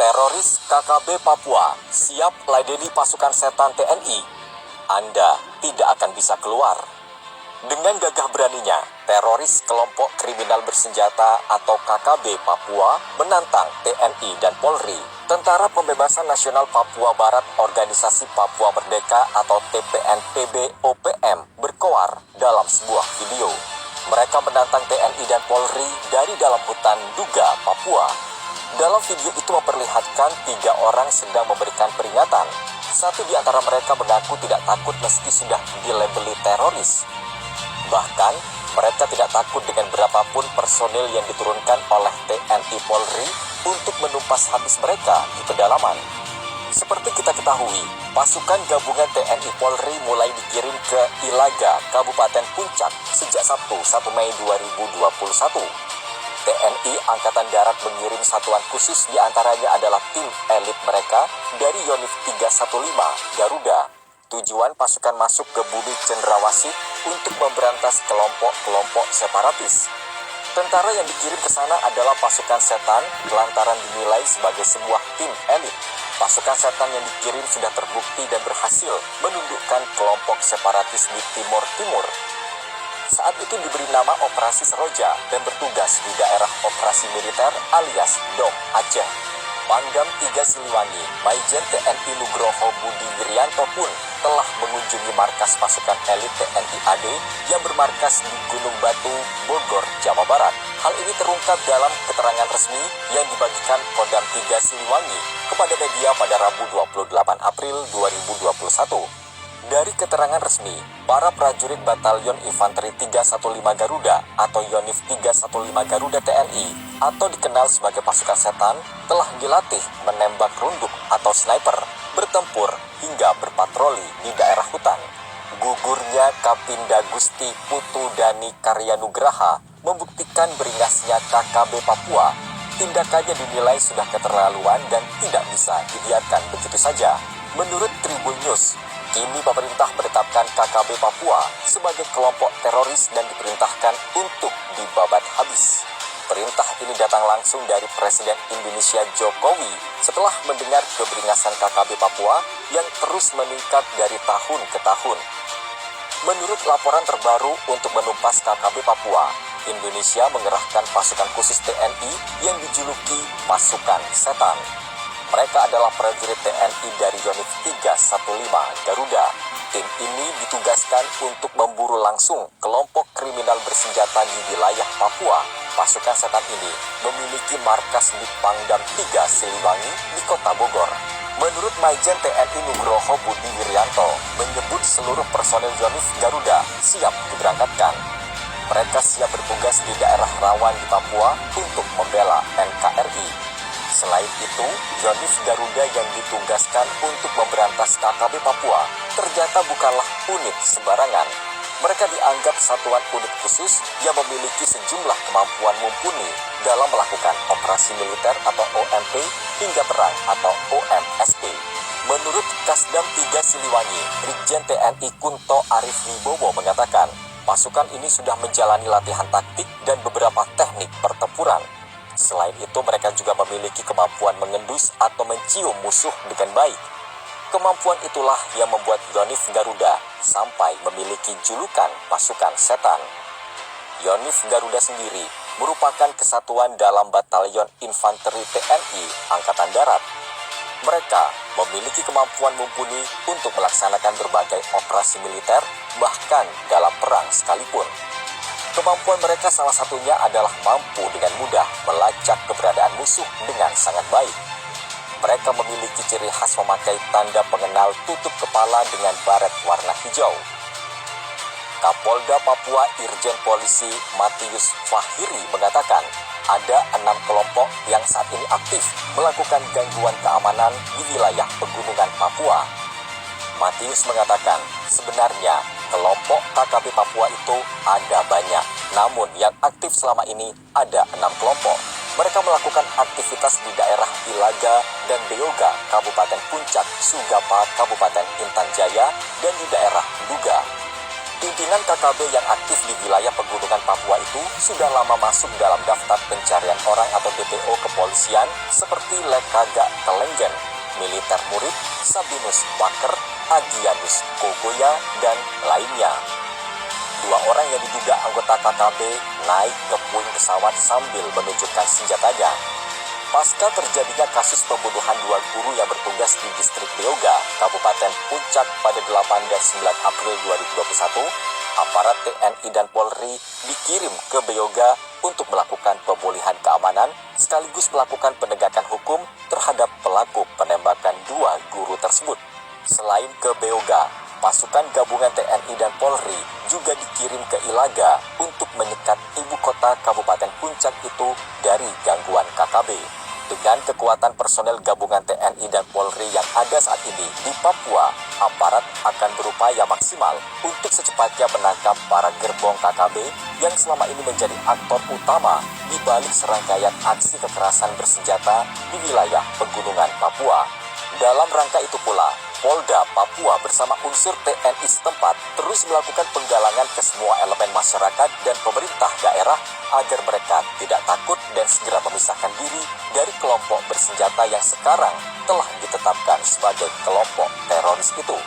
Teroris KKB Papua siap ladeni pasukan setan TNI. Anda tidak akan bisa keluar. Dengan gagah beraninya, teroris kelompok kriminal bersenjata atau KKB Papua menantang TNI dan Polri. Tentara Pembebasan Nasional Papua Barat Organisasi Papua Merdeka atau TPNPB OPM berkoar dalam sebuah video. Mereka menantang TNI dan Polri dari dalam hutan Duga, Papua. Dalam video itu memperlihatkan 3 orang sedang memberikan peringatan. Satu di antara mereka mengaku tidak takut meski sudah dilabeli teroris. Bahkan, mereka tidak takut dengan berapapun personil yang diturunkan oleh TNI Polri untuk menumpas habis mereka di pedalaman. Seperti kita ketahui, pasukan gabungan TNI Polri mulai dikirim ke Ilaga, Kabupaten Puncak sejak Sabtu 1 Mei 2021. TNI Angkatan Darat mengirim satuan khusus, diantaranya adalah tim elit mereka dari Yonif 315 Garuda. Tujuan pasukan masuk ke bumi Cendrawasih untuk memberantas kelompok-kelompok separatis. Tentara yang dikirim ke sana adalah pasukan setan lantaran dinilai sebagai sebuah tim elit. Pasukan setan yang dikirim sudah terbukti dan berhasil menundukkan kelompok separatis di Timur. Saat itu diberi nama Operasi Seroja dan bertugas di daerah operasi militer alias DOM Aceh. Pangdam 3 Siliwangi, Maijen TNI Nugroho Budi Wirianto pun telah mengunjungi markas pasukan elit TNI AD yang bermarkas di Gunung Batu, Bogor, Jawa Barat. Hal ini terungkap dalam keterangan resmi yang dibagikan Kodam 3 Siliwangi kepada media pada Rabu 28 April 2021. Dari keterangan resmi, para prajurit Batalion Infanteri 315 Garuda atau Yonif 315 Garuda TNI atau dikenal sebagai pasukan setan telah dilatih menembak runduk atau sniper, bertempur hingga berpatroli di daerah hutan. Gugurnya Kapinda Gusti Putu Dani Karyanugraha membuktikan beringasnya KKB Papua. Tindakannya dinilai sudah keterlaluan dan tidak bisa dibiarkan begitu saja. Menurut Tribun News, kini pemerintah menetapkan KKB Papua sebagai kelompok teroris dan diperintahkan untuk dibabat habis. Perintah ini datang langsung dari Presiden Indonesia Jokowi setelah mendengar keberingasan KKB Papua yang terus meningkat dari tahun ke tahun. Menurut laporan terbaru untuk menumpas KKB Papua, Indonesia mengerahkan pasukan khusus TNI yang dijuluki Pasukan Setan. Mereka adalah prajurit TNI dari Yonif 315 Garuda. Tim ini ditugaskan untuk memburu langsung kelompok kriminal bersenjata di wilayah Papua. Pasukan setan ini memiliki markas di Pangdam 3 Siliwangi di Kota Bogor. Menurut Maijen TNI Nugroho Budi Wirianto, menyebut seluruh personel Yonif Garuda siap diberangkatkan. Mereka siap bertugas di daerah rawan di Papua untuk membela NKRI. Selain itu, Yonif Garuda yang ditugaskan untuk memberantas KKB Papua ternyata bukanlah unit sembarangan. Mereka dianggap satuan unit khusus yang memiliki sejumlah kemampuan mumpuni dalam melakukan operasi militer atau OMP hingga perang atau OMSP. Menurut Kasdam 3 Siliwangi, Brigjen TNI Kunto Arif Wibowo mengatakan, pasukan ini sudah menjalani latihan taktik dan beberapa teknik pertempuran. Selain itu, mereka juga memiliki kemampuan mengendus atau mencium musuh dengan baik. Kemampuan itulah yang membuat Yonif Garuda sampai memiliki julukan pasukan setan. Yonif Garuda sendiri merupakan kesatuan dalam Batalion Infanteri TNI Angkatan Darat. Mereka memiliki kemampuan mumpuni untuk melaksanakan berbagai operasi militer, bahkan dalam perang sekalipun. Kemampuan mereka salah satunya adalah mampu dengan mudah melacak keberadaan musuh dengan sangat baik. Mereka memiliki ciri khas memakai tanda pengenal tutup kepala dengan baret warna hijau. Kapolda Papua Irjen Polisi Matius Fahiri mengatakan, ada 6 kelompok yang saat ini aktif melakukan gangguan keamanan di wilayah pegunungan Papua. Matius mengatakan, sebenarnya kelompok KKB Papua itu ada banyak, namun yang aktif selama ini ada 6 kelompok. Mereka melakukan aktivitas di daerah Ilaga dan Beoga, Kabupaten Puncak, Sugapa, Kabupaten Intan Jaya, dan di daerah Duga. Pimpinan KKB yang aktif di wilayah pegunungan Papua itu sudah lama masuk dalam daftar pencarian orang atau DPO kepolisian seperti Lekaga Telenggen, Militer Murid, Sabinus Waker, Agianus Kogoya, dan lainnya. 2 orang yang diduga anggota KKB naik ke puing pesawat sambil menunjukkan senjatanya. Pasca terjadinya kasus pembunuhan 2 guru yang bertugas di distrik Beoga, Kabupaten Puncak pada 8 dan 9 April 2021, aparat TNI dan Polri dikirim ke Beoga untuk melakukan pemulihan keamanan sekaligus melakukan penegakan hukum terhadap pelaku penembakan 2 guru tersebut. Selain ke Beoga, pasukan gabungan TNI dan Polri juga dikirim ke Ilaga untuk menyekat ibu kota Kabupaten Puncak itu dari gangguan KKB. Dengan kekuatan personel gabungan TNI dan Polri yang ada saat ini di Papua, aparat akan berupaya maksimal untuk secepatnya menangkap para gerbong KKB yang selama ini menjadi aktor utama di balik serangkaian aksi kekerasan bersenjata di wilayah pegunungan Papua. Dalam rangka itu pula, Polda Papua bersama unsur TNI setempat terus melakukan penggalangan ke semua elemen masyarakat dan pemerintah daerah agar mereka tidak takut dan segera memisahkan diri dari kelompok bersenjata yang sekarang telah ditetapkan sebagai kelompok teroris itu.